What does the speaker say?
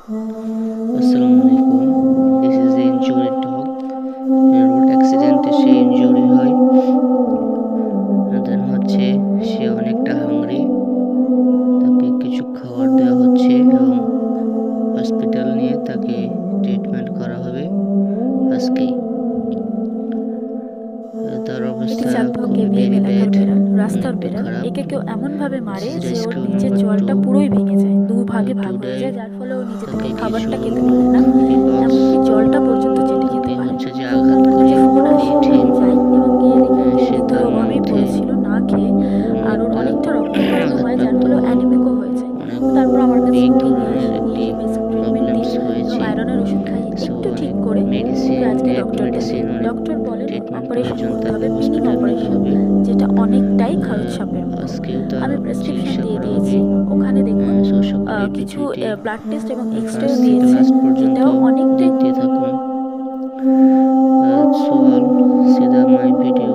আসসালামু আলাইকুম। This is the injury talk. Road অ্যাক্সিডেন্টে সে ইনজুরি হয়। দেন হচ্ছে সে অনেকটা হাংরি, তাকে কিছু খাবার দেওয়া হচ্ছে এবং হসপিটাল নিয়ে তাকে ট্রিটমেন্ট করা হবে আজকেই। তার এটি অবস্থা চাঁদপুর খুবই কেভিএম ভেরি এলাকার ব্যাড, বেড়াল, রাস্তার অনেকটা বেড়াল। খারাপ। একে কেউ এমন ভাবে মারে দিস ইজ যে ওর রেস্কিউ নিচের নাম্বার চোয়ালটা 2। পুরোই ভেঙে যায়, ভাগে ভাগ হয়ে টুডে যায়, যার ফলে ও নিজে থেকে তাকে কিছু খাবারটা খেতে পারে না, পিপলস এমনকি জলটা পর্যন্ত চেটে খেতে তাকে পারে হচ্ছে না। যে আঘাত আমার করে কাছে ফোন আসে, হিট আমি হিম। যাই এবং গিয়ে দেখি যে সে মৃত্যুর তার অভাবেই মধ্যে পড়েছিল না খেয়ে, আর ওর অনেকটা অনেকটা রক্তক্ষরণও হয়, যার আঘাতপ্রাপ্ত ফলে ও হওয়া, অ্যানিমিকও হয়ে যায়। অনেক তো তারপর আমার কাছে বিগ ওকে নিয়ে ধরনের আসি, নিয়ে একটি এসে বেসিক ট্রিটমেন্ট দিই প্রবলেমস এবং হয়েছে। আয়রনের ওষুধ খাইয়ে সো একটু ঠিক অনেক করে ওকে মেডিসিন, আজকে নেট ডক্টর দেখাই। মেডিসিন, অনেক ডক্টর বলেন ট্রিটমেন্ট করার অপারেশন জন্য করতে তাকে হবে, পিনিং হসপিটাল নিতে অপারেশন, হবে। যেটা অনেকটাই খারাপ সাপের মতো। আজকেও তার আমি প্রেসক্রিপশন চিকিৎসা দিয়ে করা হবে। দিয়েছি, ওখানে দেখুন সো সকলেই কিছু ভিডিওটি ব্লাড টেস্ট এবং এক্সরেও ফার্স্ট থেকে দিয়েছে, লাস্ট পর্যন্ত যেটাও অনেকটাই দেখতে থাকুন। So all, C the my video.